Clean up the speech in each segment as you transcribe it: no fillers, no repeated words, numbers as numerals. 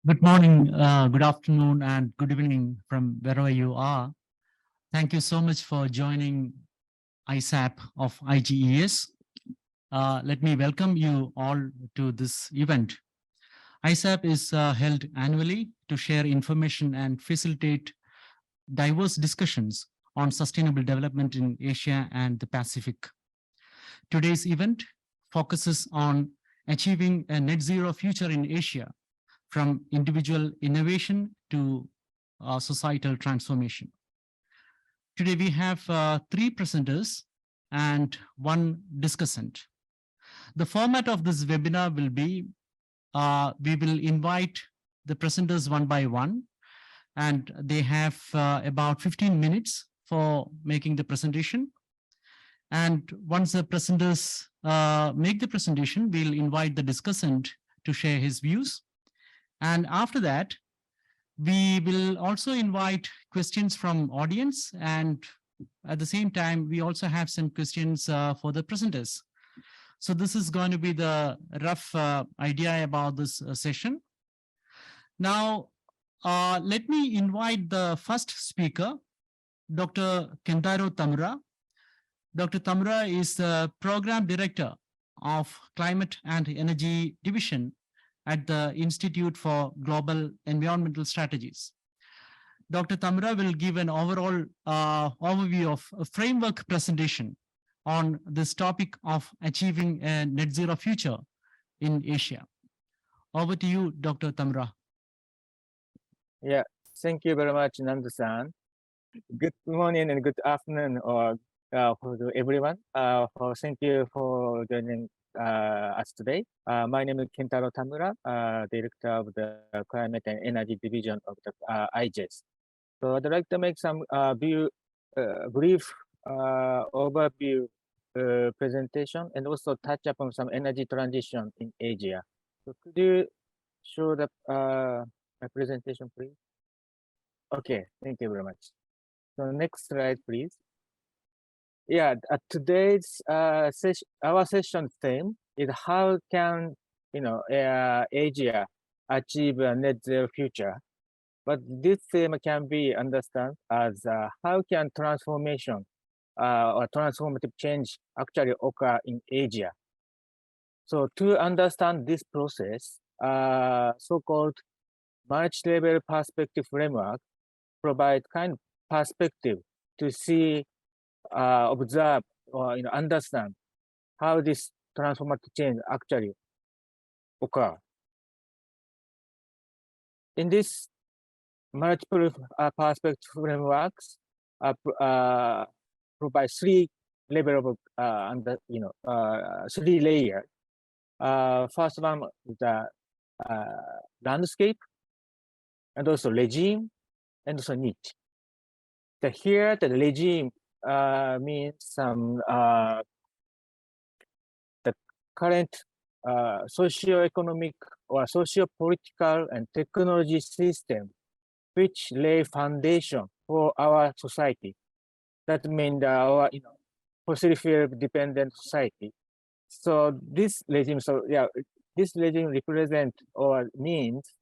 Good morning, good afternoon, and good evening from wherever you are. Thank you so much for joining ISAP of IGES. Let me welcome you all to this event. ISAP is held annually to share information and facilitate diverse discussions on sustainable development in Asia and the Pacific. Today's event focuses on achieving a net zero future in Asia, from individual innovation to societal transformation. Today we have three presenters and one discussant. The format of this webinar will be, we will invite the presenters one by one, and they have about 15 minutes for making the presentation. And once the presenters make the presentation, we'll invite the discussant to share his views. And after that, we will also invite questions from audience, and at the same time, we also have some questions for the presenters. So this is going to be the rough idea about this session. Now, let me invite the first speaker, Dr. Kentaro Tamura. Dr. Tamura is the Program Director of Climate and Energy Division at the Institute for Global Environmental Strategies. Dr. Tamura will give an overall overview of a framework presentation on this topic of achieving a net zero future in Asia. Over to you, Dr. Tamura. Yeah, thank you very much, Nanda-san. Good morning and good afternoon, or for everyone. Thank you for joining us today. My name is Kentaro Tamura, Director of the Climate and Energy Division of the IGES. So I'd like to make some brief overview presentation and also touch upon some energy transition in Asia. So could you show the my presentation, please? Okay, thank you very much. So next slide, please. Yeah, today's session, our session theme is how can Asia achieve a net zero future. But this theme can be understood as how can transformation or transformative change actually occur in Asia. So to understand this process, so-called multi-level perspective framework provide kind of perspective to see, observe, or understand how this transformative change actually occur. In this multiple perspective frameworks provide three level of three layers. First one is the landscape, and also regime, and also niche. Here, the regime means some the current socio-economic or socio-political and technology system which lay foundation for our society. That means our fossil fuel dependent society. So this regime, this regime represent or means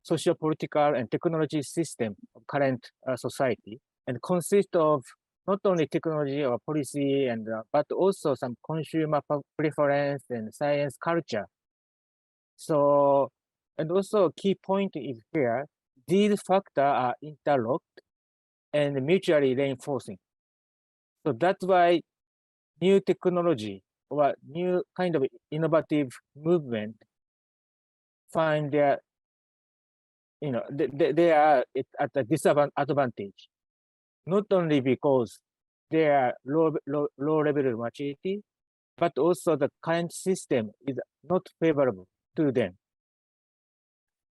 socio-political and technology system of current society, and consists of not only technology or policy and but also some consumer preference and science culture. So, and also key point is here, these factors are interlocked and mutually reinforcing. So that's why new technology or new kind of innovative movement find their, they are at a disadvantage, not only because they are low level of maturity, but also the current system is not favorable to them.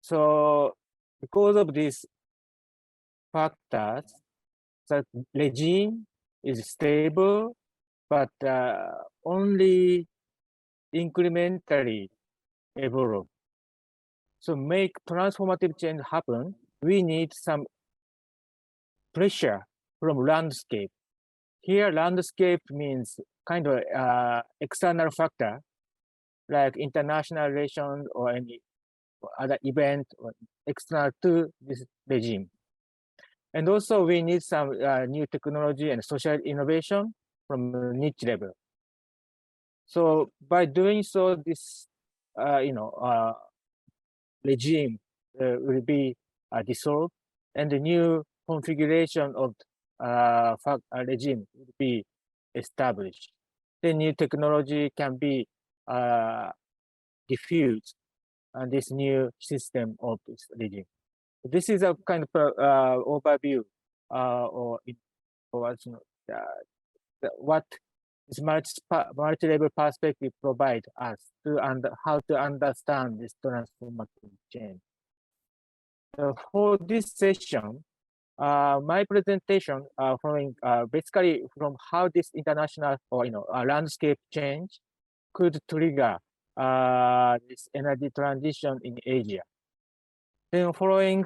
So because of these factors, the regime is stable, but only incrementally evolve. So make transformative change happen, we need some pressure from landscape. Here, landscape means kind of external factor like international relations or any other event or external to this regime. And also we need some new technology and social innovation from a niche level. So by doing so, this regime will be dissolved, and the new configuration of regime will be established. The new technology can be diffused on this new system of this regime. This is a kind of overview or what this multi-level perspective provide us to how to understand this transformative change. For this session, my presentation following basically from how this international or landscape change could trigger this energy transition in Asia. Then following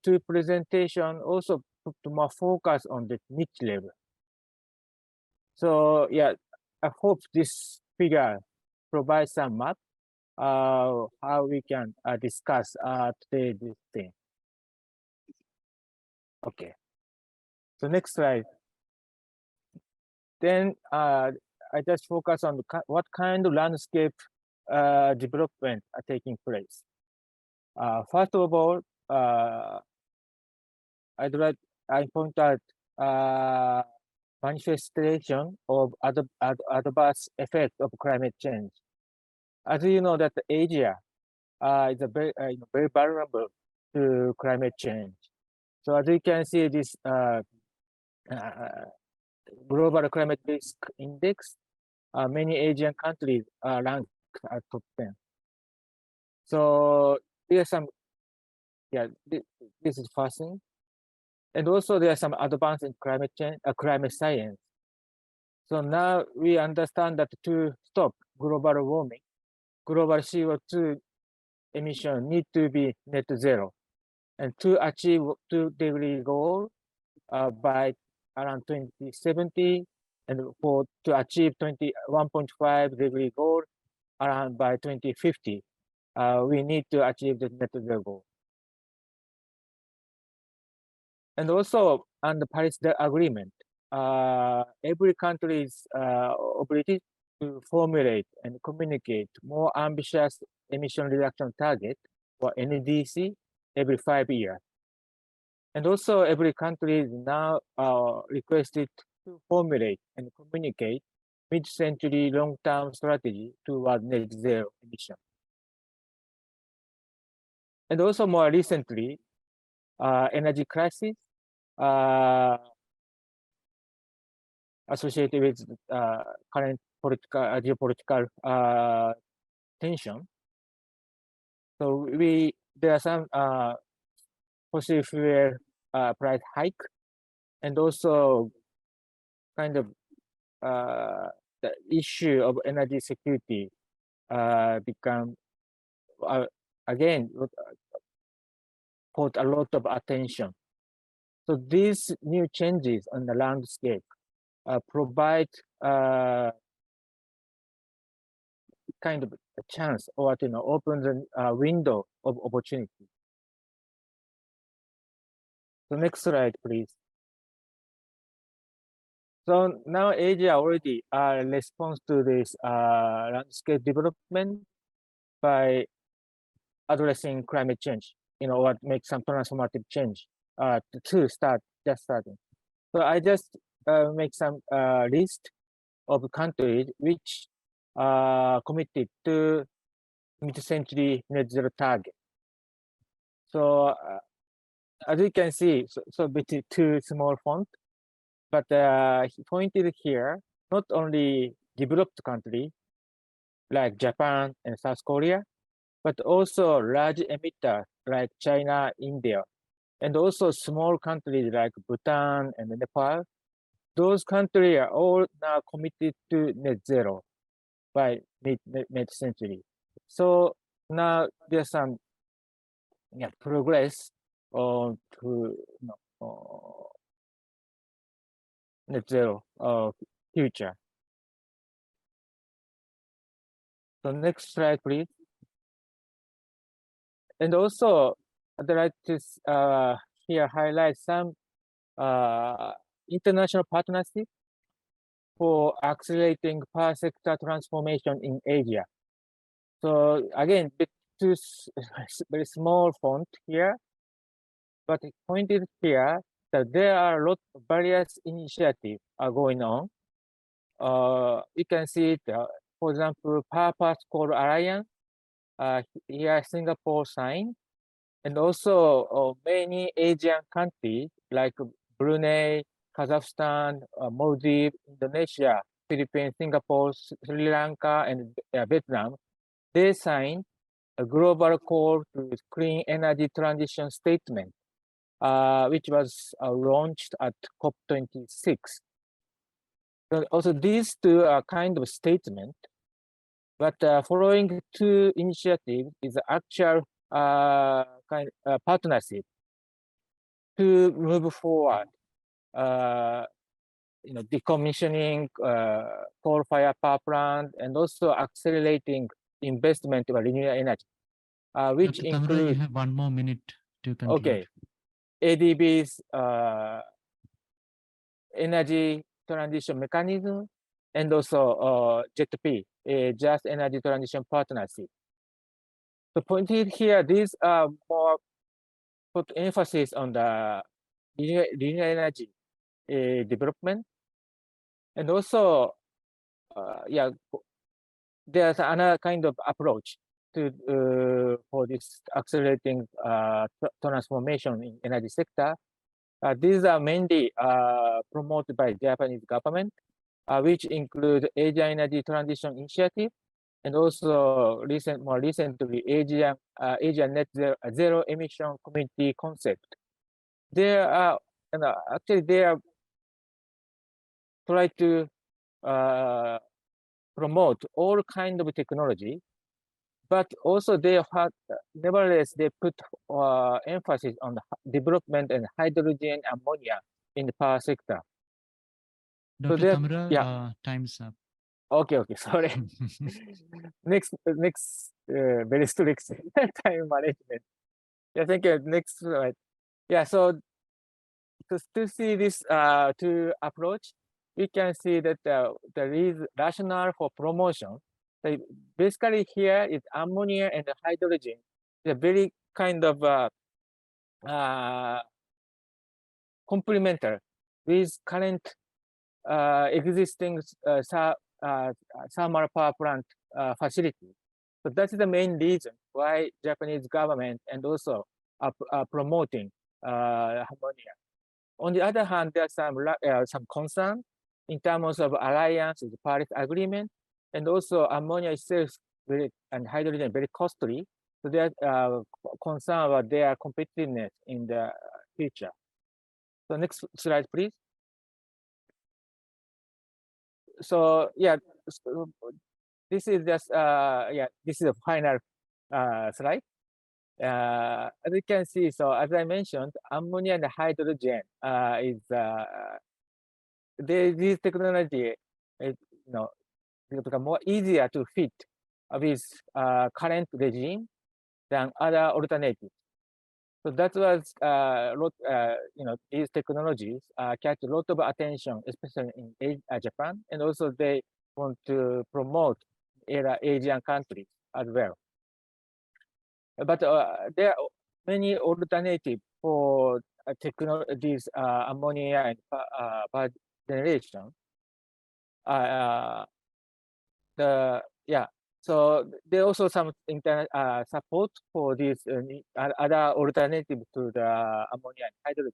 two presentation also put more focus on the niche level. So yeah, I hope this figure provides some map how we can discuss today this thing. Okay. So next slide. Then I just focus on what kind of landscape development are taking place. First of all, I point out manifestation of adverse effect of climate change. As you know, that Asia is a very vulnerable to climate change. So as you can see, this global climate risk index, many Asian countries are ranked at top 10. So there's some, this is first thing. And also there are some advance in climate change, climate science. So now we understand that to stop global warming, global CO2 emission need to be net zero. And to achieve 2-degree goal by around 2070, and to achieve 1.5-degree goal around by 2050, we need to achieve the net zero goal. And also on the Paris Agreement, every country is obligated to formulate and communicate more ambitious emission reduction target for NDC every 5 years. And also every country is now requested to formulate and communicate mid-century long-term strategy toward net zero emission. And also more recently, energy crisis associated with current geopolitical tension. So there are some fossil fuel price hike, and also kind of the issue of energy security become again caught a lot of attention. So these new changes on the landscape provide kind of a chance or open the window of opportunity. So next slide, please. So now Asia already responds to this landscape development by addressing climate change. What makes some transformative change to just starting. So I just make some list of countries which committed to mid-century net zero target. So as you can see, so between two small font, but pointed here, not only developed country like Japan and South Korea, but also large emitters like China, India, and also small countries like Bhutan and Nepal. Those countries are all now committed to net zero by mid-century. So now there's some progress to net zero future. So next slide, please. And also, I'd like to here highlight some international partnership for accelerating power sector transformation in Asia. So again, bit too very small font here, but the point is here that there are a lot of various initiatives are going on. You can see it, for example, Power Path Core Alliance, here Singapore sign, and also many Asian countries like Brunei, Kazakhstan, Maldives, Indonesia, Philippines, Singapore, Sri Lanka, and Vietnam, they signed a global call to clean energy transition statement, which was launched at COP26. So also, these two are kind of statement, but following two initiatives is actual partnership to move forward. Decommissioning coal-fired power plant and also accelerating investment in renewable energy, which Dr. Tamra, you include have 1 more minute to conclude. okay, ADB's energy transition mechanism, and also JETP, Just Energy Transition Partnership. The point is here, these are more put emphasis on the renewable energy development, and also, there's another kind of approach to for this accelerating transformation in energy sector. These are mainly promoted by Japanese government, which include Asia Energy Transition Initiative, and also more recently, Asia Net Zero Emission Community Concept. There are, actually, they are try to promote all kind of technology, but also they have, nevertheless, they put emphasis on the development and hydrogen ammonia in the power sector. Dr. Tamra, time's up. Okay, sorry. next, very strict time management. Yeah, thank you. Next slide. Yeah, so to see this two approach, we can see that there is rationale for promotion. So basically here is ammonia and hydrogen. They're very kind of complementary with current existing thermal power plant facility. So that's the main reason why Japanese government and also are promoting ammonia. On the other hand, there's some concern in terms of alliance with the Paris Agreement, and also ammonia itself and hydrogen very costly. So there's concern about their competitiveness in the future. So next slide, please. So this is just this is a final slide. As you can see, so as I mentioned, ammonia and hydrogen is this technology is become more easier to fit with current regime than other alternatives. So that was these technologies catch a lot of attention, especially in Japan, and also they want to promote Asian countries as well. But there are many alternatives for these ammonia and power generation. So there are also some support for this other alternative to the ammonia and hydrogen.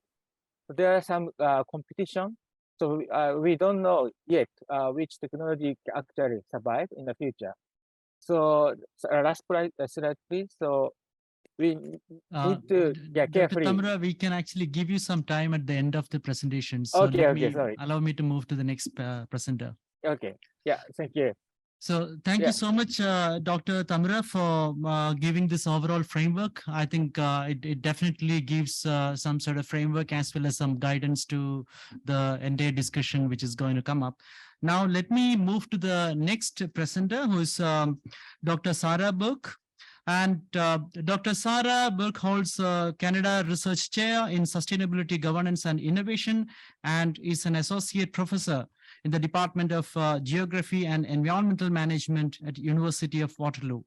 So there are some competition. So we don't know yet which technology can actually survive in the future. So last slide, please. So we need to carefully. Dr. Tamra, we can actually give you some time at the end of the presentation. So sorry. Allow me to move to the next presenter. Okay. Yeah. Thank you. So thank you so much, Dr. Tamra, for giving this overall framework. I think it definitely gives some sort of framework as well as some guidance to the entire discussion which is going to come up. Now, let me move to the next presenter, who is Dr. Sarah Burke. And Dr. Sarah Burke holds Canada Research Chair in Sustainability Governance and Innovation and is an associate professor in the Department of Geography and Environmental Management at University of Waterloo.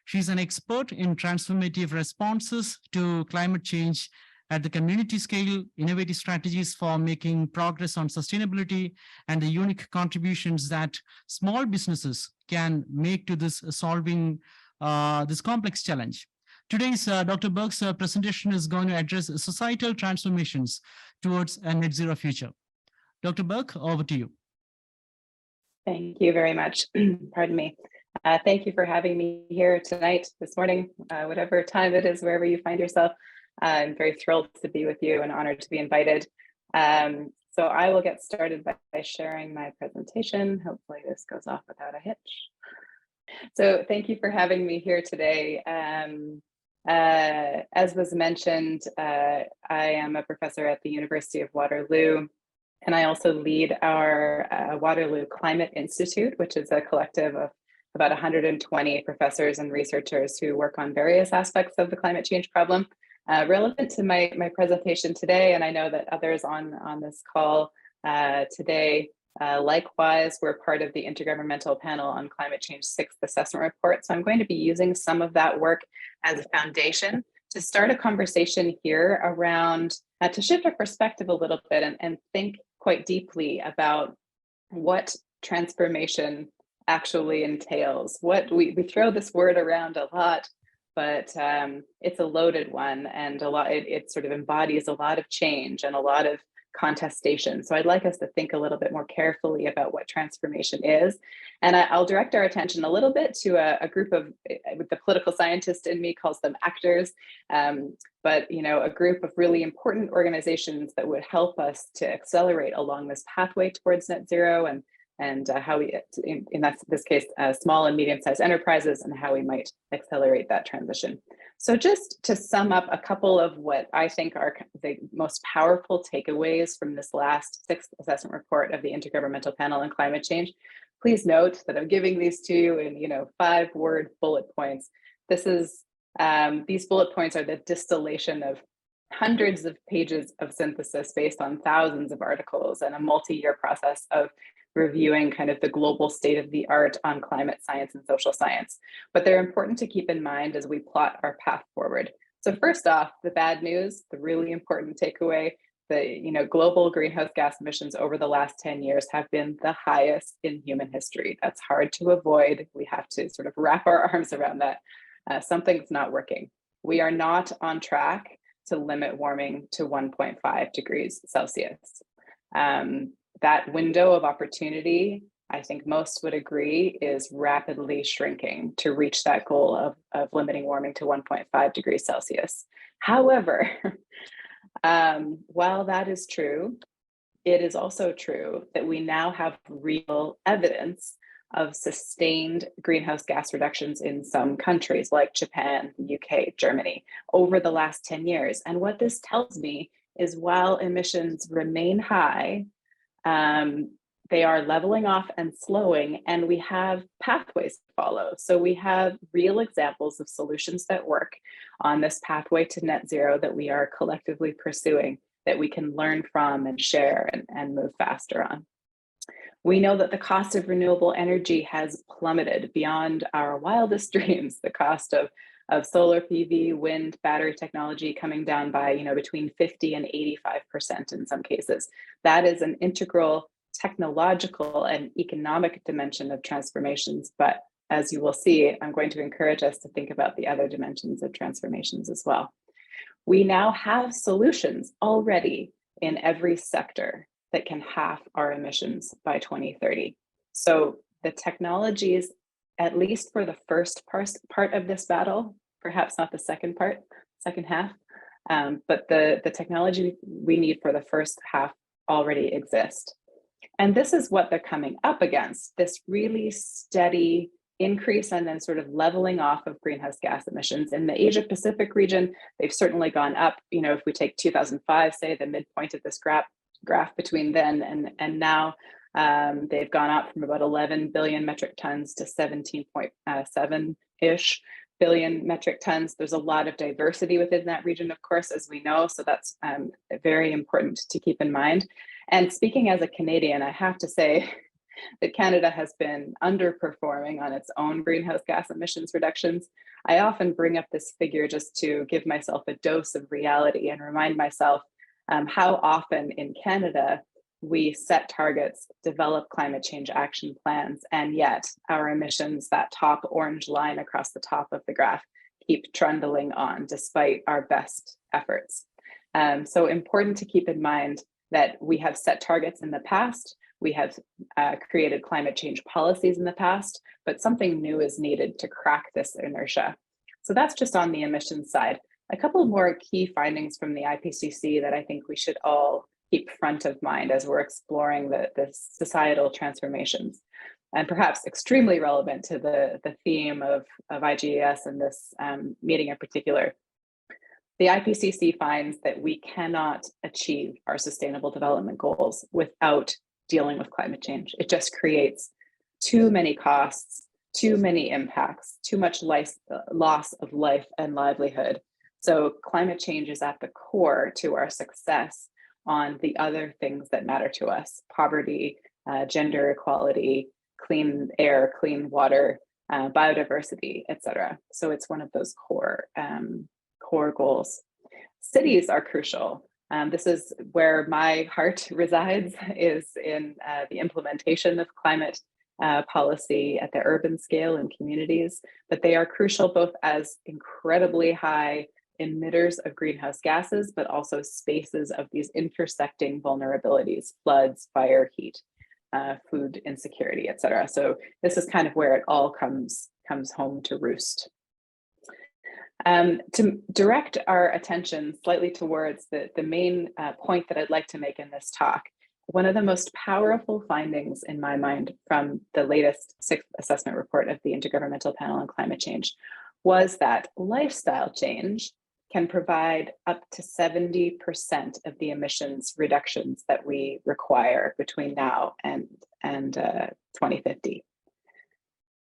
She's an expert in transformative responses to climate change at the community scale, innovative strategies for making progress on sustainability, and the unique contributions that small businesses can make to this solving this complex challenge. Today's Dr. Burke's presentation is going to address societal transformations towards a net zero future. Dr. Burke, over to you. Thank you very much. Pardon me. Thank you for having me here tonight, this morning, whatever time it is, wherever you find yourself. I'm very thrilled to be with you and honored to be invited. So I will get started by sharing my presentation. Hopefully this goes off without a hitch. So thank you for having me here today. As was mentioned, I am a professor at the University of Waterloo, and I also lead our Waterloo Climate Institute, which is a collective of about 120 professors and researchers who work on various aspects of the climate change problem. Relevant to my presentation today, and I know that others on this call today, likewise, we're part of the Intergovernmental Panel on Climate Change 6th Assessment Report. So I'm going to be using some of that work as a foundation to start a conversation here around, to shift our perspective a little bit and think quite deeply about what transformation actually entails. What we throw this word around a lot, but it's a loaded one, and it sort of embodies a lot of change and a lot of contestation. So I'd like us to think a little bit more carefully about what transformation is. And I'll direct our attention a little bit to a group of, with the political scientist in me calls them actors, but a group of really important organizations that would help us to accelerate along this pathway towards net zero, and how we, in this case, small and medium-sized enterprises, and how we might accelerate that transition. So just to sum up a couple of what I think are the most powerful takeaways from this last 6th assessment report of the Intergovernmental Panel on Climate Change, please note that I'm giving these to you in 5-word bullet points. This is, these bullet points are the distillation of hundreds of pages of synthesis based on thousands of articles and a multi-year process of reviewing kind of the global state of the art on climate science and social science. But they're important to keep in mind as we plot our path forward. So first off, the bad news, the really important takeaway, the global greenhouse gas emissions over the last 10 years have been the highest in human history. That's hard to avoid. We have to sort of wrap our arms around that. Something's not working. We are not on track to limit warming to 1.5 degrees Celsius. That window of opportunity, I think most would agree, is rapidly shrinking to reach that goal of limiting warming to 1.5 degrees Celsius. However, while that is true, it is also true that we now have real evidence of sustained greenhouse gas reductions in some countries like Japan, the UK, Germany, over the last 10 years. And what this tells me is while emissions remain high, they are leveling off and slowing, and we have pathways to follow. So we have real examples of solutions that work on this pathway to net zero that we are collectively pursuing, that we can learn from and share and move faster on. We know that the cost of renewable energy has plummeted beyond our wildest dreams. The cost of solar PV, wind, battery technology coming down by between 50 and 85% in some cases. That is an integral technological and economic dimension of transformations. But as you will see, I'm going to encourage us to think about the other dimensions of transformations as well. We now have solutions already in every sector that can halve our emissions by 2030. So the technologies, at least for the first part of this battle, perhaps not the second half, but the technology we need for the first half already exist. And this is what they're coming up against, this really steady increase and then sort of leveling off of greenhouse gas emissions. In the Asia Pacific region, they've certainly gone up. If we take 2005, say the midpoint of this graph between then and now, they've gone up from about 11 billion metric tons to 17.7-ish billion metric tons. There's a lot of diversity within that region, of course, as we know. So that's very important to keep in mind. And speaking as a Canadian, I have to say that Canada has been underperforming on its own greenhouse gas emissions reductions. I often bring up this figure just to give myself a dose of reality and remind myself how often in Canada we set targets, develop climate change action plans, and yet our emissions, that top orange line across the top of the graph, keep trundling on despite our best efforts. So important to keep in mind that we have set targets in the past, we have created climate change policies in the past, but something new is needed to crack this inertia. So that's just on the emissions side. A couple more key findings from the IPCC that I think we should all keep front of mind as we're exploring the societal transformations, and perhaps extremely relevant to the theme of IGES and this meeting in particular. The IPCC finds that we cannot achieve our sustainable development goals without dealing with climate change. It just creates too many costs, too many impacts, too much loss of life and livelihood. So climate change is at the core to our success on the other things that matter to us: poverty, gender equality, clean air, clean water, biodiversity, etc. So it's one of those core goals. Cities are crucial. This is where my heart resides, is in the implementation of climate policy at the urban scale in communities, but they are crucial both as incredibly high emitters of greenhouse gases, but also spaces of these intersecting vulnerabilities: floods, fire, heat, food insecurity, etc. So this is kind of where it all comes home to roost. To direct our attention slightly towards the main point that I'd like to make in this talk, one of the most powerful findings in my mind from the latest 6th assessment report of the Intergovernmental Panel on Climate Change was that lifestyle change can provide up to 70% of the emissions reductions that we require between now and 2050.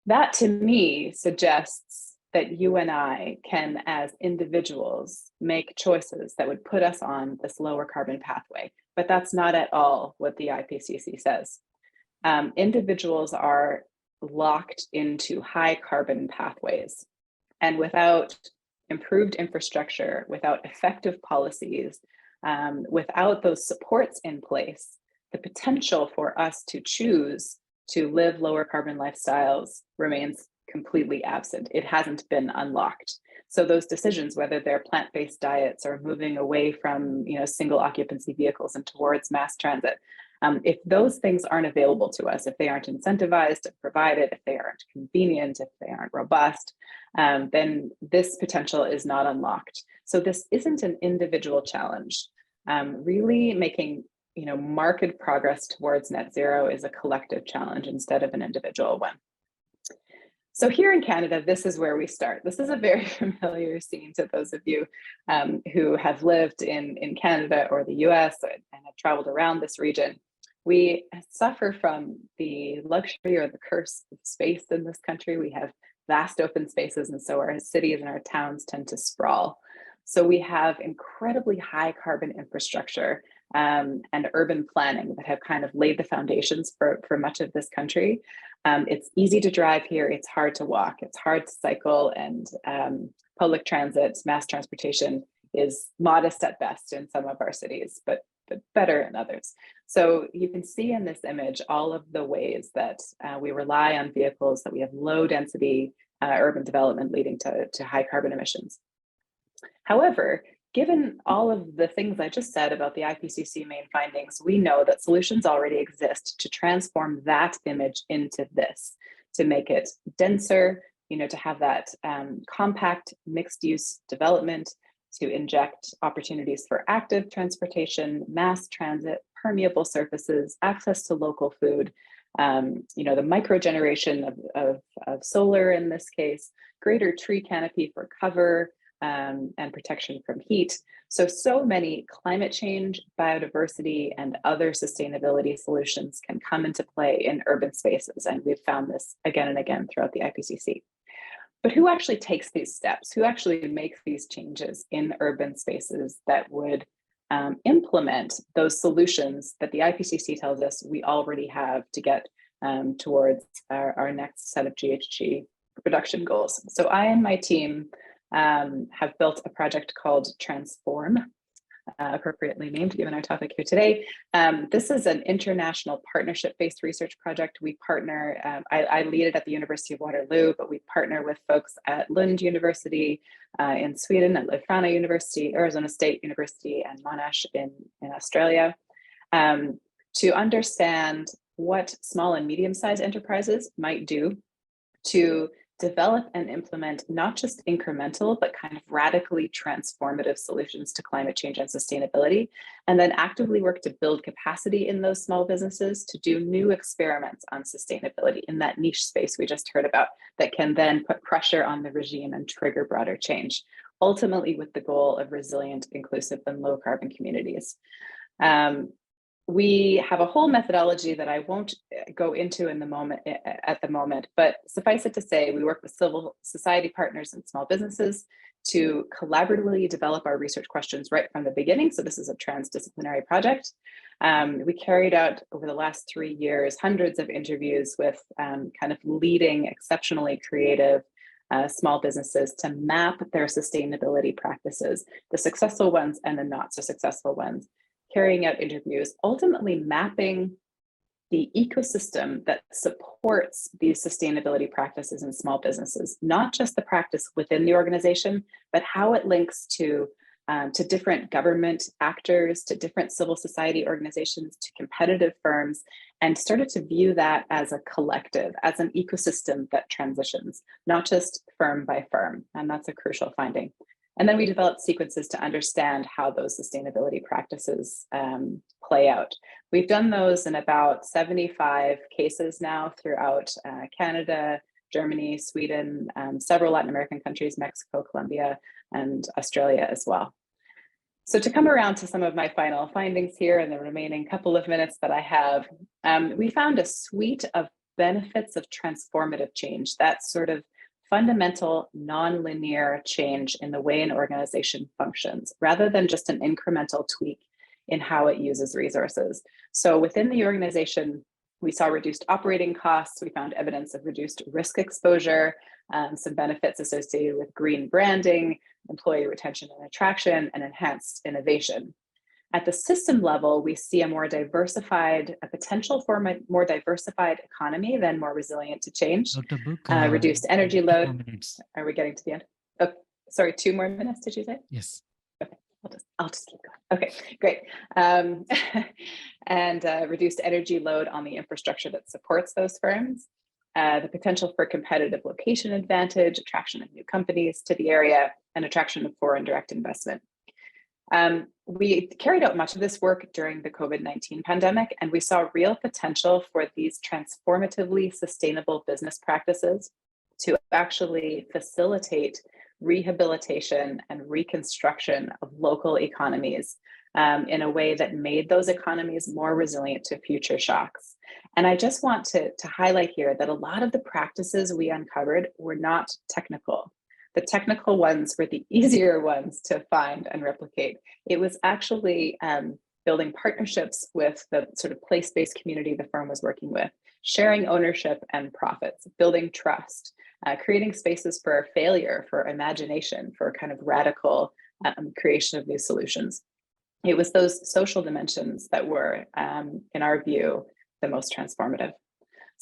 That to me suggests that you and I can, as individuals, make choices that would put us on this lower carbon pathway. But that's not at all what the IPCC says. Individuals are locked into high carbon pathways, and without improved infrastructure, without effective policies, without those supports in place, the potential for us to choose to live lower carbon lifestyles remains completely absent. It hasn't been unlocked. So those decisions, whether they're plant-based diets or moving away from single occupancy vehicles and towards mass transit, if those things aren't available to us, if they aren't incentivized and provided, if they aren't convenient, if they aren't robust, then this potential is not unlocked. So this isn't an individual challenge. Really making marked progress towards net zero is a collective challenge instead of an individual one. So here in Canada, this is where we start. This is a very familiar scene to those of you who have lived in Canada or the US and have traveled around this region. We suffer from the luxury or the curse of space in this country. We have vast open spaces, and so our cities and our towns tend to sprawl. So we have incredibly high carbon infrastructure and urban planning that have kind of laid the foundations for much of this country. It's easy to drive here, it's hard to walk, it's hard to cycle, and public transit, mass transportation is modest at best in some of our cities, but better in others. So you can see in this image all of the ways that we rely on vehicles, that we have low density urban development leading to high carbon emissions. However, given all of the things I just said about the IPCC main findings, we know that solutions already exist to transform that image into this, to make it denser, to have that compact mixed use development, to inject opportunities for active transportation, mass transit, permeable surfaces, access to local food, the microgeneration of solar in this case, greater tree canopy for cover, and protection from heat. So many climate change, biodiversity, and other sustainability solutions can come into play in urban spaces. And we've found this again and again throughout the IPCC. But who actually takes these steps? Who actually makes these changes in urban spaces that would implement those solutions that the IPCC tells us we already have to get towards our next set of GHG reduction goals? So I and my team have built a project called Transform, appropriately named given our topic here today. This is an international partnership-based research project. We partner, I lead it at the University of Waterloo, but we partner with folks at Lund University in Sweden, at Leuphana University, Arizona State University, and Monash in Australia, to understand what small and medium-sized enterprises might do to develop and implement not just incremental, but kind of radically transformative solutions to climate change and sustainability, and then actively work to build capacity in those small businesses to do new experiments on sustainability in that niche space we just heard about that can then put pressure on the regime and trigger broader change, ultimately with the goal of resilient, inclusive, and low carbon communities. We have a whole methodology that I won't go into at the moment, but suffice it to say, we work with civil society partners and small businesses to collaboratively develop our research questions right from the beginning. So this is a transdisciplinary project. We carried out over the last 3 years, hundreds of interviews with kind of leading, exceptionally creative small businesses to map their sustainability practices, the successful ones and the not so successful ones, carrying out interviews, ultimately mapping the ecosystem that supports these sustainability practices in small businesses, not just the practice within the organization, but how it links to different government actors, to different civil society organizations, to competitive firms, and started to view that as a collective, as an ecosystem that transitions, not just firm by firm. And that's a crucial finding. And then we developed sequences to understand how those sustainability practices play out. We've done those in about 75 cases now throughout Canada, Germany, Sweden, several Latin American countries, Mexico, Colombia, and Australia as well. So to come around to some of my final findings here in the remaining couple of minutes that I have, we found a suite of benefits of transformative change, that sort of fundamental non-linear change in the way an organization functions, rather than just an incremental tweak in how it uses resources. So within the organization, we saw reduced operating costs. We found evidence of reduced risk exposure, some benefits associated with green branding, employee retention and attraction, and enhanced innovation. At the system level, we see a potential for a more diversified economy than more resilient to change. Dr. Burke, reduced energy load. minutes. Are we getting to the end? Oh, sorry, 2 more minutes, did you say? Yes. Okay, I'll just keep going. Okay, great. And reduced energy load on the infrastructure that supports those firms. The potential for competitive location advantage, attraction of new companies to the area, and attraction of foreign direct investment. We carried out much of this work during the COVID-19 pandemic, and we saw real potential for these transformatively sustainable business practices to actually facilitate rehabilitation and reconstruction of local economies in a way that made those economies more resilient to future shocks. And I just want to highlight here that a lot of the practices we uncovered were not technical. The technical ones were the easier ones to find and replicate. It was actually building partnerships with the sort of place-based community the firm was working with, sharing ownership and profits, building trust, creating spaces for failure, for imagination, for kind of radical creation of new solutions. It was those social dimensions that were, in our view, the most transformative.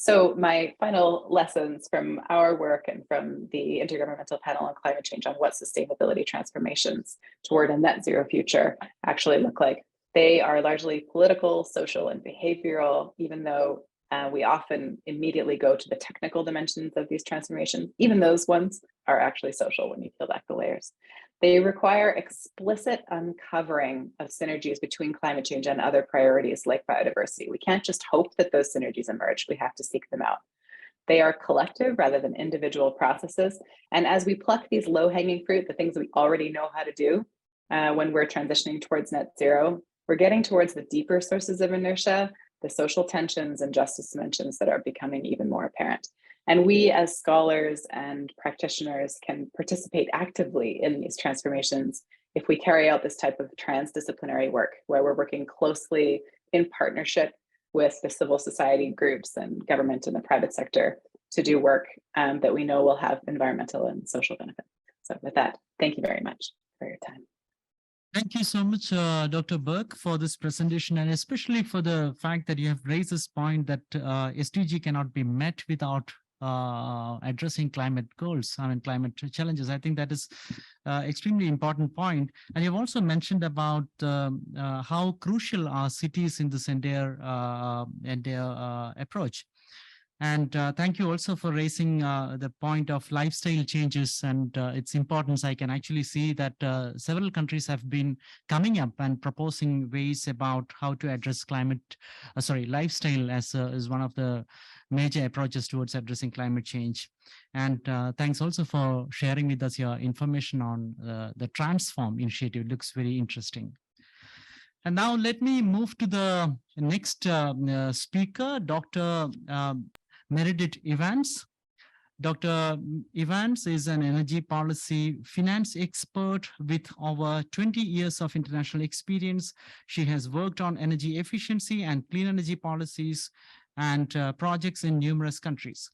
So my final lessons from our work and from the Intergovernmental Panel on Climate Change on what sustainability transformations toward a net zero future actually look like. They are largely political, social, and behavioral, even though we often immediately go to the technical dimensions of these transformations. Even those ones are actually social when you peel back the layers. They require explicit uncovering of synergies between climate change and other priorities like biodiversity. We can't just hope that those synergies emerge. We have to seek them out. They are collective rather than individual processes. And as we pluck these low-hanging fruit, the things we already know how to do when we're transitioning towards net zero, we're getting towards the deeper sources of inertia, the social tensions and justice dimensions that are becoming even more apparent. And we as scholars and practitioners can participate actively in these transformations if we carry out this type of transdisciplinary work, where we're working closely in partnership with the civil society groups and government and the private sector to do work that we know will have environmental and social benefits. So with that, thank you very much for your time. Thank you so much, Dr. Burke, for this presentation, and especially for the fact that you have raised this point that SDG cannot be met without addressing climate goals, climate challenges. I think that is extremely important point. And you've also mentioned about how crucial are cities in this entire approach. And thank you also for raising the point of lifestyle changes and its importance. I can actually see that several countries have been coming up and proposing ways about how to address lifestyle as one of the major approaches towards addressing climate change. And thanks also for sharing with us your information on the Transform initiative. It looks very interesting. And now let me move to the next speaker, Dr. Meredith Evans. Dr. Evans is an energy policy finance expert with over 20 years of international experience. She has worked on energy efficiency and clean energy policies and projects in numerous countries.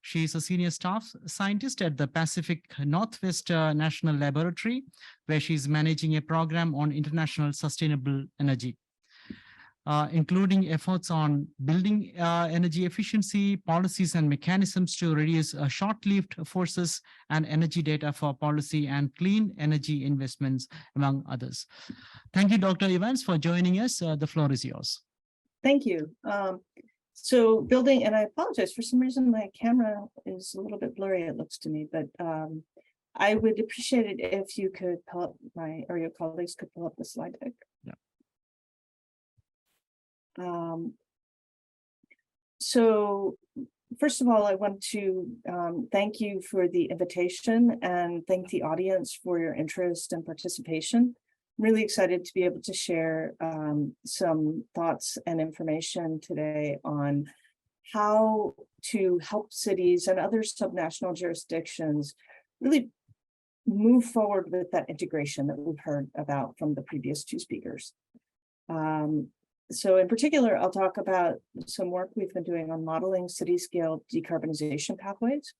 She is a senior staff scientist at the Pacific Northwest National Laboratory, where she's managing a program on international sustainable energy. Including efforts on building energy efficiency policies and mechanisms to reduce short-lived forces and energy data for policy and clean energy investments, among others. Thank you, Dr. Evans, for joining us. The floor is yours. Thank you. So building, and I apologize, for some reason my camera is a little bit blurry, it looks to me, but I would appreciate it if you could pull up or your colleagues could pull up the slide deck. Yeah. So first of all, I want to thank you for the invitation and thank the audience for your interest and participation. I'm really excited to be able to share some thoughts and information today on how to help cities and other subnational jurisdictions really move forward with that integration that we've heard about from the previous two speakers. So in particular, I'll talk about some work we've been doing on modeling city-scale decarbonization pathways.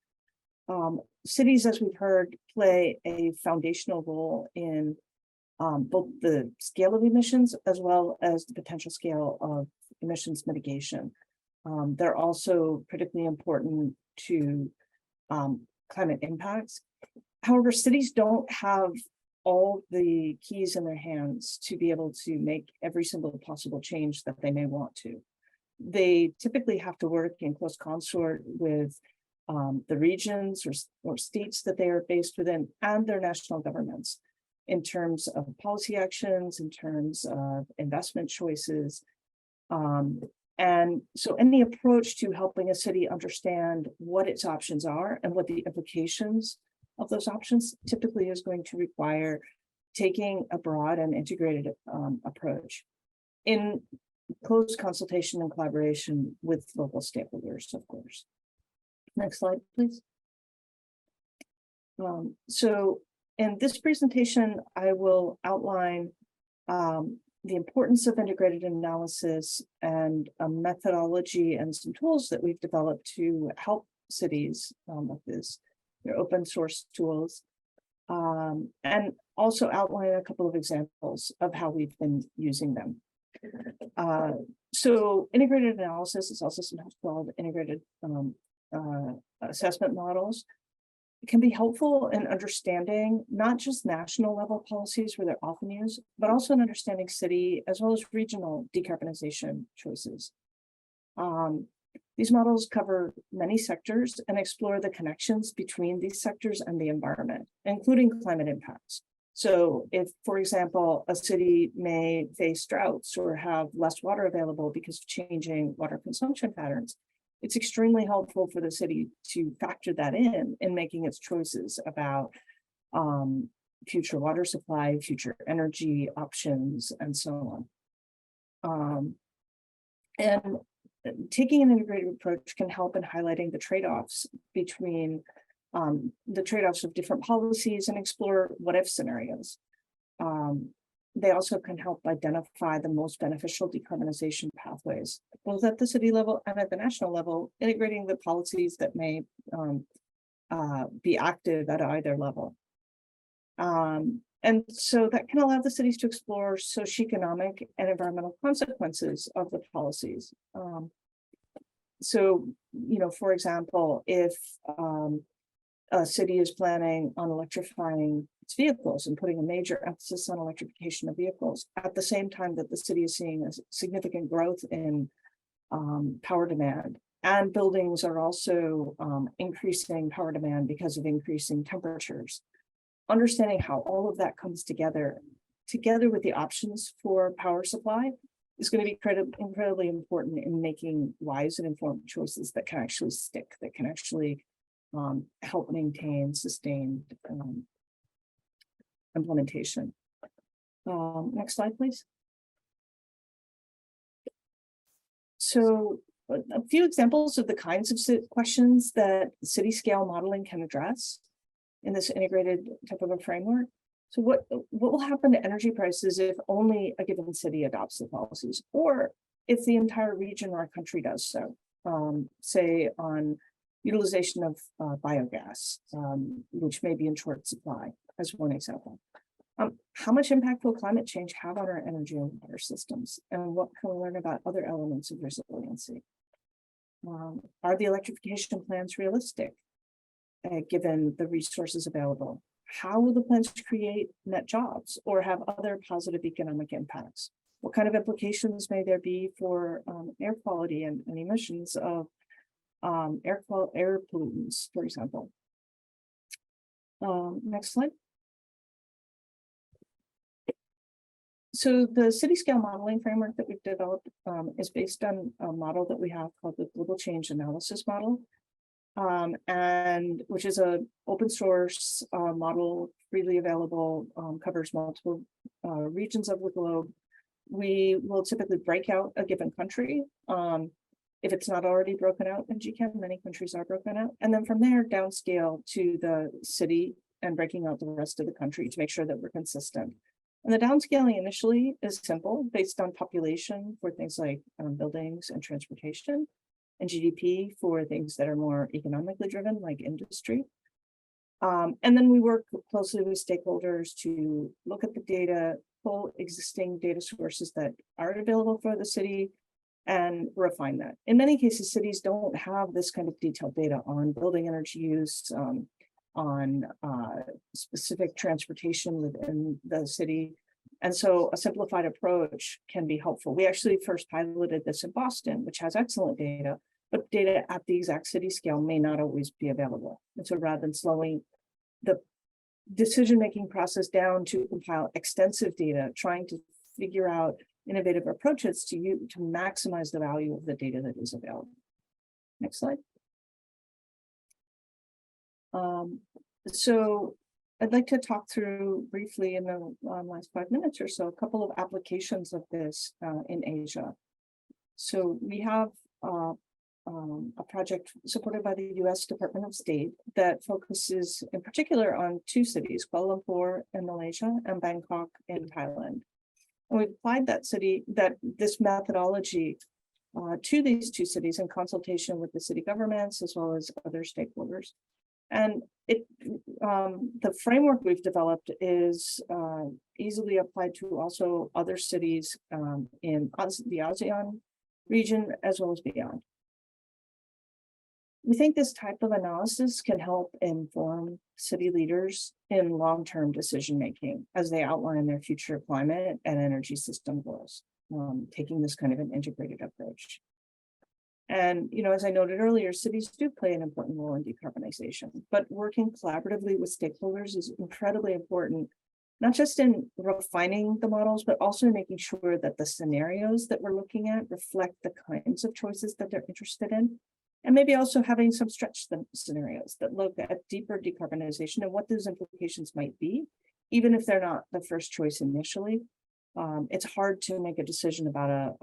Cities, as we've heard, play a foundational role in both the scale of emissions as well as the potential scale of emissions mitigation. They're also critically important to climate impacts. However, cities don't have all the keys in their hands to be able to make every single possible change that they may want to. They typically have to work in close consort with the regions or states that they are based within and their national governments in terms of policy actions, in terms of investment choices. And so any approach to helping a city understand what its options are and what the implications of those options typically is going to require taking a broad and integrated approach in close consultation and collaboration with local stakeholders, of course. Next slide, please. So in this presentation, I will outline the importance of integrated analysis and a methodology and some tools that we've developed to help cities with this. They're open source tools, and also outline a couple of examples of how we've been using them. So integrated analysis is also sometimes called integrated assessment models. It can be helpful in understanding not just national level policies where they're often used, but also in understanding city as well as regional decarbonization choices. These models cover many sectors and explore the connections between these sectors and the environment, including climate impacts. So if, for example, a city may face droughts or have less water available because of changing water consumption patterns, it's extremely helpful for the city to factor that in making its choices about future water supply, future energy options, and so on. And taking an integrated approach can help in highlighting the trade-offs between the trade-offs of different policies and explore what-if scenarios. They also can help identify the most beneficial decarbonization pathways, both at the city level and at the national level, integrating the policies that may be active at either level. And so that can allow the cities to explore socioeconomic and environmental consequences of the policies. So, for example, if a city is planning on electrifying its vehicles and putting a major emphasis on electrification of vehicles, at the same time that the city is seeing a significant growth in power demand, and buildings are also increasing power demand because of increasing temperatures. Understanding how all of that comes together with the options for power supply is going to be incredibly important in making wise and informed choices that can actually stick, that can actually help maintain sustained implementation. Next slide, please. So a few examples of the kinds of questions that city scale modeling can address in this integrated type of a framework. So what will happen to energy prices if only a given city adopts the policies, or if the entire region or country does so? Say on utilization of biogas, which may be in short supply, as one example. How much impact will climate change have on our energy and water systems? And what can we learn about other elements of resiliency? Are the electrification plans realistic, given the resources available? How will the plans create net jobs or have other positive economic impacts? What kind of implications may there be for air quality and emissions of air pollutants, for example? Next slide. So the city scale modeling framework that we've developed is based on a model that we have called the Global Change Analysis Model, and which is an open source model, freely available, covers multiple regions of the globe. We will typically break out a given country. If it's not already broken out in GCAM, many countries are broken out. And then from there, downscale to the city and breaking out the rest of the country to make sure that we're consistent. And the downscaling initially is simple, based on population for things like buildings and transportation, and GDP for things that are more economically driven, like industry. And then we work closely with stakeholders to look at the data, pull existing data sources that are available for the city, and refine that. In many cases, cities don't have this kind of detailed data on building energy use, on specific transportation within the city. And so a simplified approach can be helpful. We actually first piloted this in Boston, which has excellent data, but data at the exact city scale may not always be available. And so rather than slowing the decision-making process down to compile extensive data, trying to figure out innovative approaches to maximize the value of the data that is available. Next slide. So I'd like to talk through briefly in the last 5 minutes or so, a couple of applications of this in Asia. So we have a project supported by the US Department of State that focuses in particular on 2 cities, Kuala Lumpur in Malaysia and Bangkok in Thailand. And we applied this methodology to these 2 cities in consultation with the city governments as well as other stakeholders. And the framework we've developed is easily applied to also other cities in the ASEAN region as well as beyond. We think this type of analysis can help inform city leaders in long-term decision-making as they outline their future climate and energy system goals, taking this kind of an integrated approach. And, as I noted earlier, cities do play an important role in decarbonization, but working collaboratively with stakeholders is incredibly important, not just in refining the models, but also making sure that the scenarios that we're looking at reflect the kinds of choices that they're interested in. And maybe also having some stretch scenarios that look at deeper decarbonization and what those implications might be, even if they're not the first choice initially. It's hard to make a decision about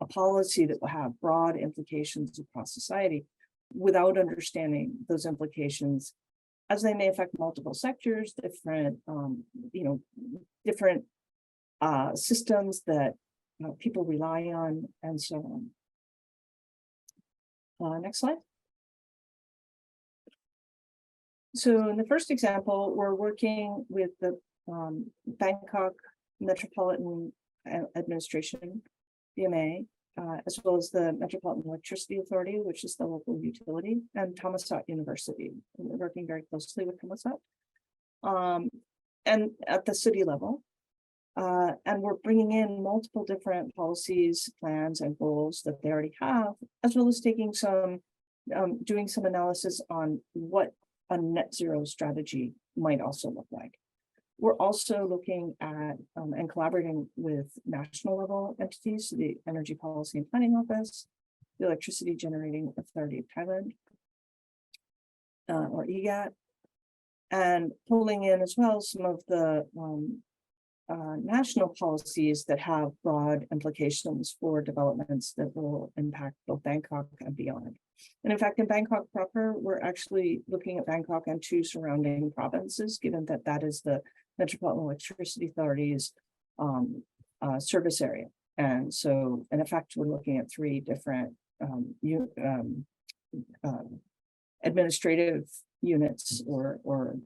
a policy that will have broad implications across society without understanding those implications as they may affect multiple sectors, different, different systems that people rely on, and so on. Next slide. So in the first example, we're working with the Bangkok Metropolitan Administration, BMA, as well as the Metropolitan Electricity Authority, which is the local utility, and Thammasat University. And we're working very closely with Thammasat, and at the city level. And we're bringing in multiple different policies, plans, and goals that they already have, as well as taking some, doing some analysis on what a net zero strategy might also look like. We're also looking at and collaborating with national level entities, the Energy Policy and Planning Office, the Electricity Generating Authority of Thailand, or EGAT, and pulling in as well some of the national policies that have broad implications for developments that will impact both Bangkok and beyond. And in fact, in Bangkok proper, we're actually looking at Bangkok and 2 surrounding provinces, given that that is the Metropolitan Electricity Authority's service area. And so, in effect, we're looking at 3 different administrative units or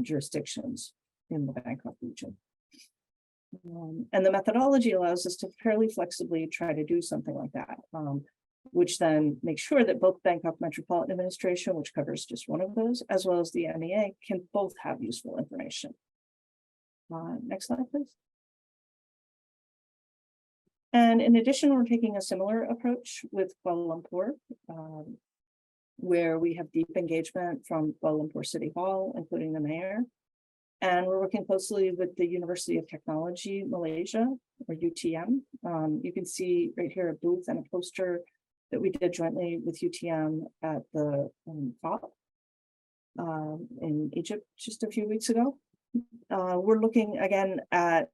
jurisdictions in the Bangkok region. And the methodology allows us to fairly flexibly try to do something like that, which then makes sure that both Bangkok Metropolitan Administration, which covers just one of those, as well as the MEA, can both have useful information. Next slide, please. And in addition, we're taking a similar approach with Kuala Lumpur, where we have deep engagement from Kuala Lumpur City Hall, including the mayor. And we're working closely with the University of Technology, Malaysia, or UTM. You can see right here a booth and a poster that we did jointly with UTM at the COP in Egypt just a few weeks ago. We're looking again at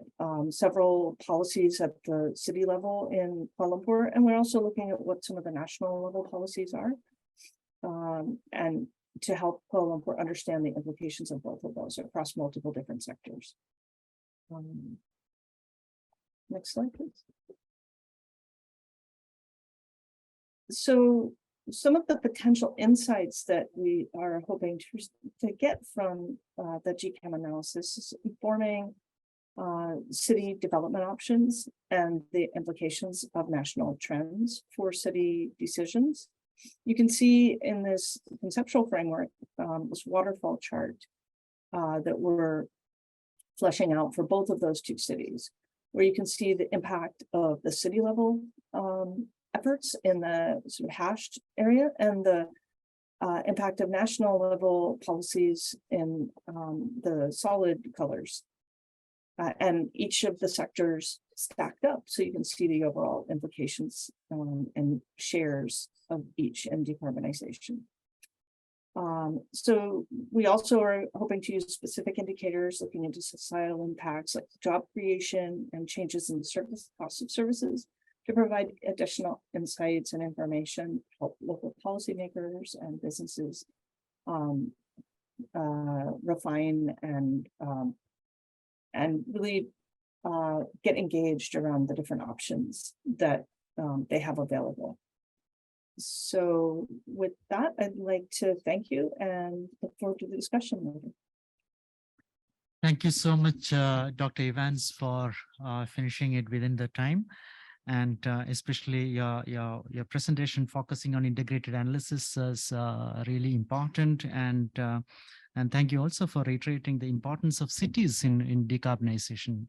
several policies at the city level in Kuala Lumpur, and we're also looking at what some of the national level policies are, and to help Kuala Lumpur understand the implications of both of those across multiple different sectors. Next slide, please. So some of the potential insights that we are hoping to get from the GCAM analysis is informing city development options and the implications of national trends for city decisions. You can see in this conceptual framework, this waterfall chart that we're fleshing out for both of those 2 cities, where you can see the impact of the city level efforts in the sort of hashed area and the impact of national level policies in the solid colors. And each of the sectors stacked up, so you can see the overall implications and shares of each in decarbonization. So we also are hoping to use specific indicators looking into societal impacts like job creation and changes in the cost of services to provide additional insights and information to help local policymakers and businesses refine and really get engaged around the different options that they have available. So with that, I'd like to thank you and look forward to the discussion later. Thank you so much, Dr. Evans, for finishing it within the time, and especially your presentation focusing on integrated analysis is really important. And thank you also for reiterating the importance of cities in decarbonization.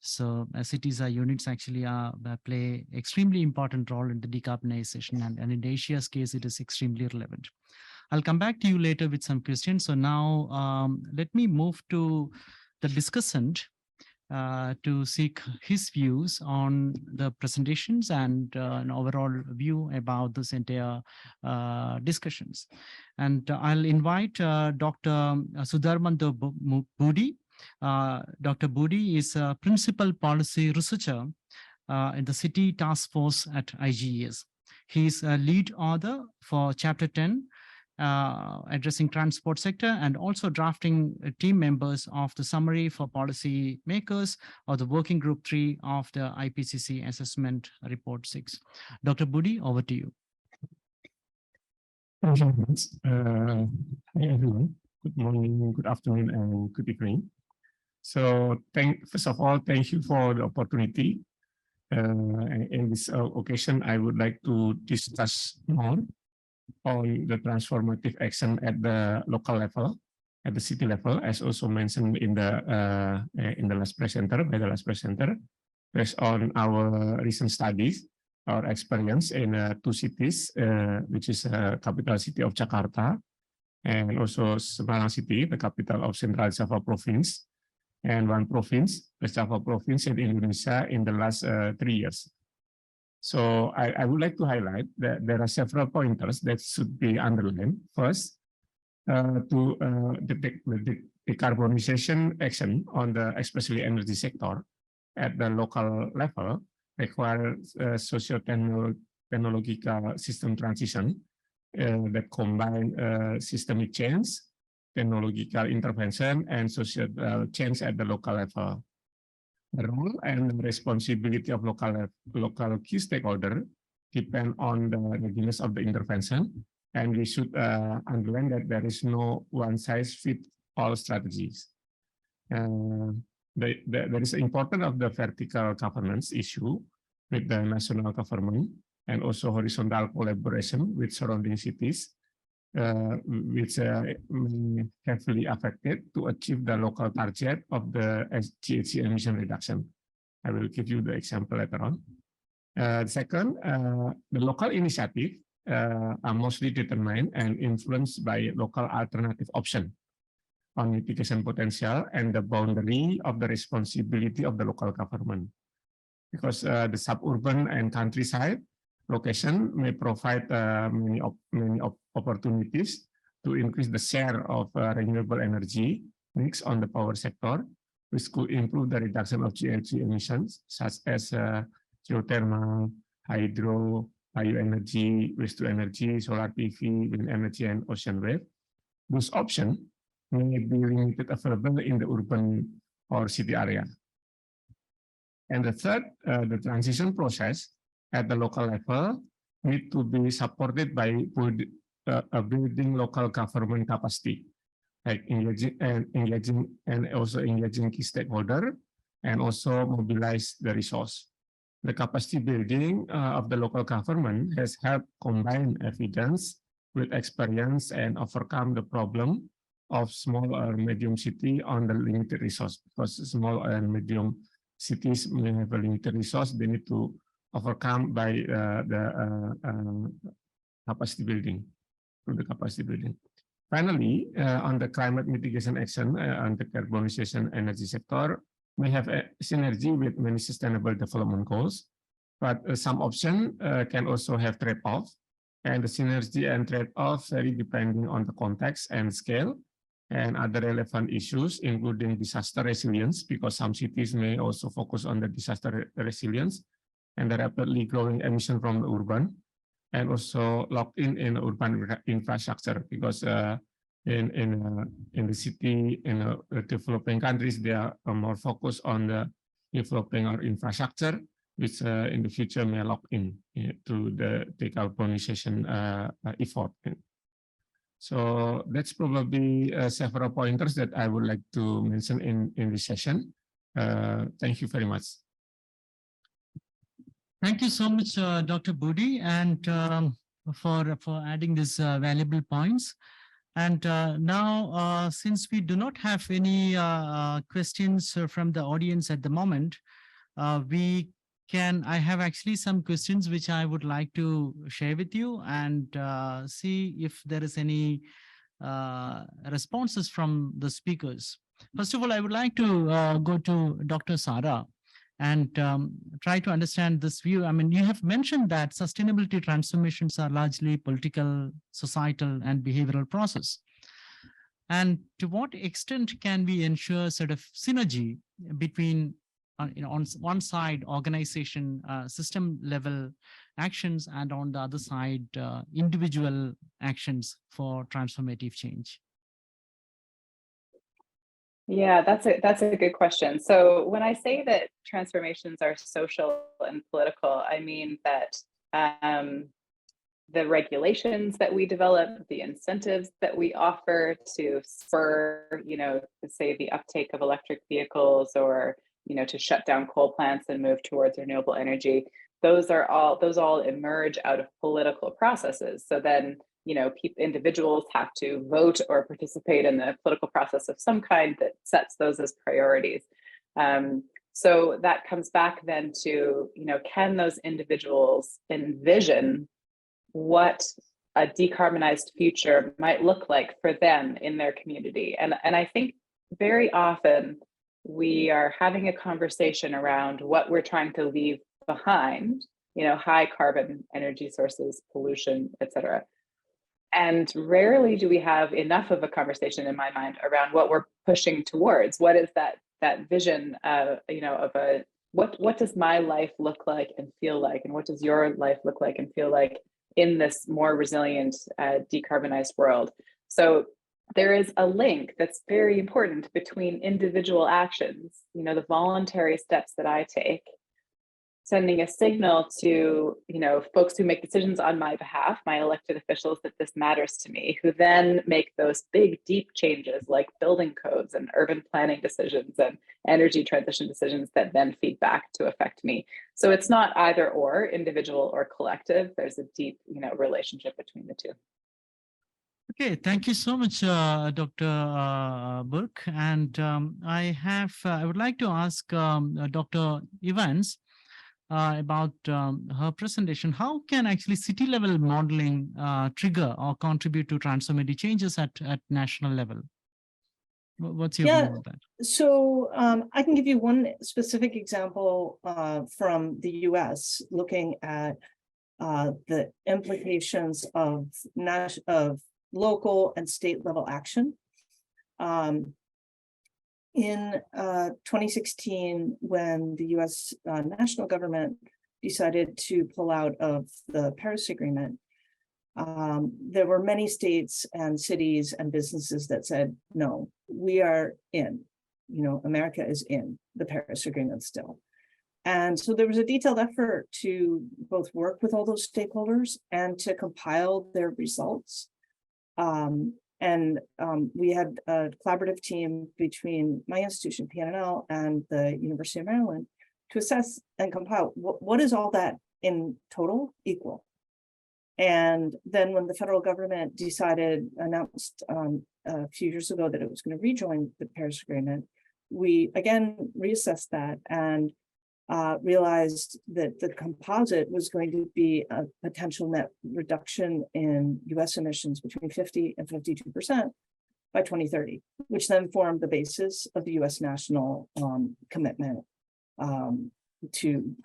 So cities are units actually play extremely important role in the decarbonization, and in Asia's case, it is extremely relevant. I'll come back to you later with some questions. So now let me move to the discussant to seek his views on the presentations and an overall view about this entire discussions. And I'll invite Dr. Sudharmanto Budi. Dr. Budi is a principal policy researcher in the City Task Force at IGES. He's a lead author for Chapter 10, addressing transport sector, and also drafting team members of the summary for policy makers of the working group 3 of the IPCC assessment report 6. Dr. Budi, over to you. Thank you very much. Hi everyone. Good morning, good afternoon, and good evening. So, first of all, thank you for the opportunity. In this occasion, I would like to discuss more on the transformative action at the local level, at the city level, as also mentioned in the last presenter, by the last presenter, based on our recent studies, our experience in 2 cities, which is capital city of Jakarta, and also Semarang City, the capital of Central Java Province, and 1 province, West Java Province in Indonesia in the last 3 years. So I would like to highlight that there are several pointers that should be underlined. First, the decarbonization action on the especially energy sector at the local level requires socio-technological system transition that combine systemic change, technological intervention, and social change at the local level. The role and responsibility of local key stakeholder depend on the readiness of the intervention, and we should underline that there is no one-size-fits-all strategies. There is importance of the vertical governance issue with the national government, and also horizontal collaboration with surrounding cities, which may heavily affected to achieve the local target of the GHG emission reduction. I will give you the example later on. Second, the local initiative are mostly determined and influenced by local alternative option on mitigation potential and the boundary of the responsibility of the local government. Because the suburban and countryside location may provide many opportunities to increase the share of renewable energy mix on the power sector, which could improve the reduction of GHG emissions, such as geothermal, hydro, bioenergy, waste-to-energy, solar PV, wind energy, and ocean wave. Those options may be limited available in the urban or city area. And the third, the transition process at the local level need to be supported by building local government capacity, like engaging and also engaging key stakeholder, and also mobilize the resource. The capacity building of the local government has helped combine evidence with experience and overcome the problem of small or medium city on the limited resource, because small and medium cities may have a limited resource. They need to overcome by the capacity building, through the capacity building. Finally, on the climate mitigation action on the decarbonization energy sector, may have a synergy with many sustainable development goals, but some option can also have trade-off, and the synergy and trade-off vary depending on the context and scale, and other relevant issues, including disaster resilience, because some cities may also focus on the disaster resilience, and the rapidly growing emission from the urban, and also locked in urban infrastructure, because in the city, in developing countries, they are more focused on the developing our infrastructure, which in the future may lock in to the decarbonization effort. So that's probably several pointers that I would like to mention in this session. Thank you very much. Thank you so much, Dr. Budi, and for adding these valuable points. And now, since we do not have any questions from the audience at the moment, I have actually some questions which I would like to share with you and see if there is any responses from the speakers. First of all, I would like to go to Dr. Sarah and try to understand this view. I mean, you have mentioned that sustainability transformations are largely political, societal, and behavioral process. And to what extent can we ensure sort of synergy between on one side, organization, system level actions, and on the other side, individual actions for transformative change? Yeah, that's a good question. So when I say that transformations are social and political, I mean that the regulations that we develop, the incentives that we offer to spur, say the uptake of electric vehicles, or to shut down coal plants and move towards renewable energy, those all emerge out of political processes. So then individuals have to vote or participate in the political process of some kind that sets those as priorities. So that comes back then to, can those individuals envision what a decarbonized future might look like for them in their community? And I think very often we are having a conversation around what we're trying to leave behind, high carbon energy sources, pollution, et cetera. And rarely do we have enough of a conversation, in my mind, around what we're pushing towards. What is that vision of what does my life look like and feel like, and what does your life look like and feel like in this more resilient, decarbonized world? So there is a link that's very important between individual actions, the voluntary steps that I take, sending a signal to folks who make decisions on my behalf, my elected officials, that this matters to me, who then make those big, deep changes like building codes and urban planning decisions and energy transition decisions that then feed back to affect me. So it's not either or, individual or collective. There's a deep relationship between the two. Okay, thank you so much, Dr. Burke. And I would like to ask Dr. Evans about her presentation. How can actually city level modeling trigger or contribute to transformative changes at national level? What's your view on that? So I can give you one specific example from the US, looking at the implications of local and state level action. In 2016, when the US national government decided to pull out of the Paris Agreement, there were many states and cities and businesses that said, no, we are in, America is in the Paris Agreement still. And so there was a detailed effort to both work with all those stakeholders and to compile their results. We had a collaborative team between my institution, PNNL, and the University of Maryland to assess and compile what is all that in total equal. And then when the federal government announced a few years ago that it was going to rejoin the Paris Agreement, we again reassessed that and realized that the composite was going to be a potential net reduction in US emissions between 50 and 52% by 2030, which then formed the basis of the US national commitment to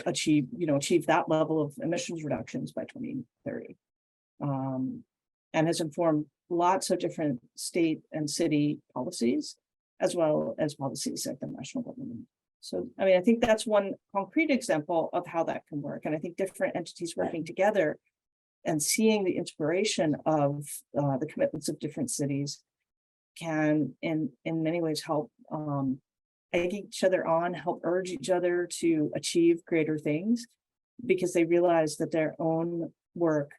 achieve that level of emissions reductions by 2030, and has informed lots of different state and city policies, as well as policies at the national government. So, I think that's one concrete example of how that can work. And I think different entities working together and seeing the inspiration of the commitments of different cities can, in many ways, help egg each other on, help urge each other to achieve greater things, because they realize that their own work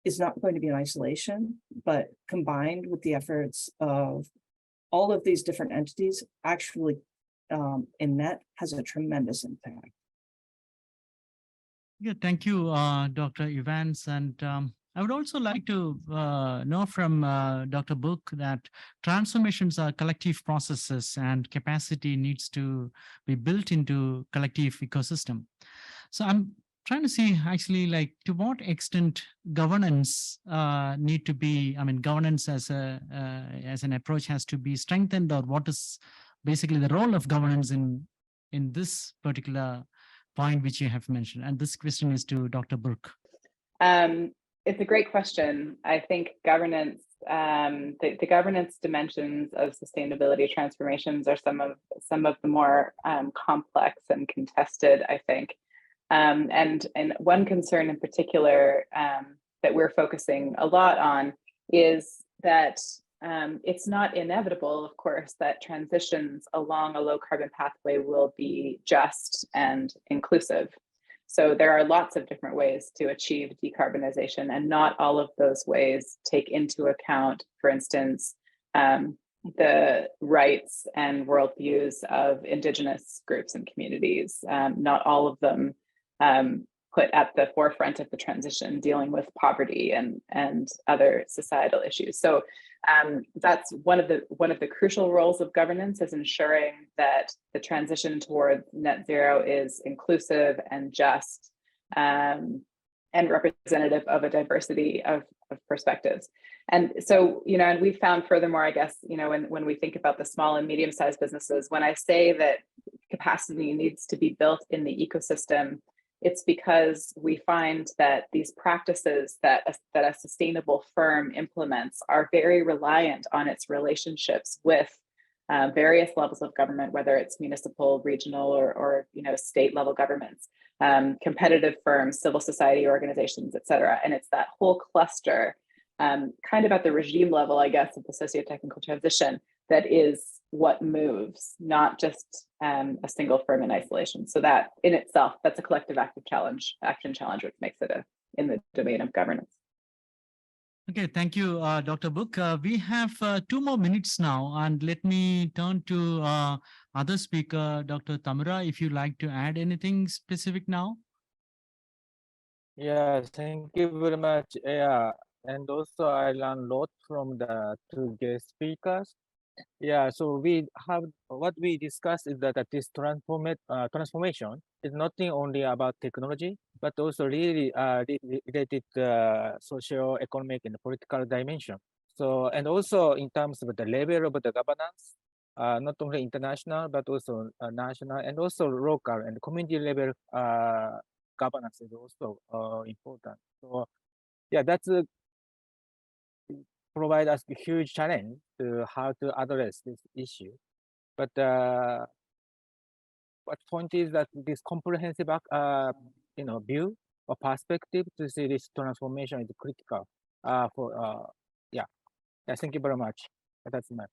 is not going to be in isolation, but combined with the efforts of all of these different entities, actually in net has a tremendous impact. Yeah, thank you, Dr. Evans. And I would also like to know from Dr. Burke that transformations are collective processes and capacity needs to be built into collective ecosystem. So I'm trying to see actually, like, to what extent governance need to be, governance as an approach has to be strengthened, or what is basically the role of governance in this particular point which you have mentioned? And this question is to Dr. Burke. It's a great question. I think governance the governance dimensions of sustainability transformations are some of the more complex and contested, I think. And one concern in particular that we're focusing a lot on is that it's not inevitable, of course, that transitions along a low carbon pathway will be just and inclusive. So there are lots of different ways to achieve decarbonization, and not all of those ways take into account, for instance, the rights and worldviews of Indigenous groups and communities. Not all of them put at the forefront of the transition dealing with poverty and other societal issues. So that's one of the crucial roles of governance, is ensuring that the transition toward net zero is inclusive and just and representative of a diversity of perspectives. And so, and we found furthermore, I guess, when we think about the small and medium-sized businesses, when I say that capacity needs to be built in the ecosystem, it's because we find that these practices that a sustainable firm implements are very reliant on its relationships with various levels of government, whether it's municipal, regional, or state level governments, competitive firms, civil society organizations, et cetera. And it's that whole cluster, kind of at the regime level, I guess, of the socio-technical transition, that is what moves, not just a single firm in isolation. So that in itself, that's a collective action challenge, which makes it in the domain of governance. Okay, thank you, Dr. Burke. We have 2 more minutes now, and let me turn to other speaker, Dr. Tamura, if you'd like to add anything specific now. Yeah, thank you very much. Yeah, and also I learned a lot from the 2 guest speakers. Yeah, so what we discussed is that this transformation is not only about technology, but also really related socio-economic and political dimension. So, and also in terms of the level of the governance, not only international, but also national and also local and community level governance is also important. So, yeah, that's provide us a huge challenge to how to address this issue. But what point is that this comprehensive view or perspective to see this transformation is critical yeah. Thank you very much. That's my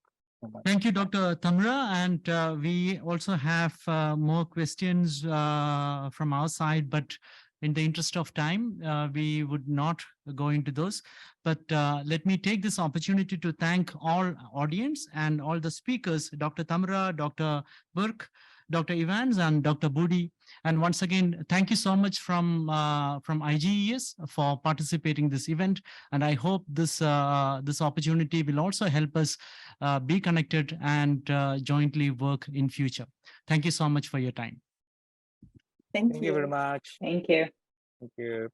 Thank you, Dr. Tamura. And we also have more questions from our side, but in the interest of time, we would not go into those. But let me take this opportunity to thank all audience and all the speakers, Dr. Tamura, Dr. Burke, Dr. Evans, and Dr. Budi. And once again, thank you so much from IGES for participating in this event. And I hope this opportunity will also help us be connected and jointly work in future. Thank you so much for your time. Thank Thank you very much. Thank you. Thank you.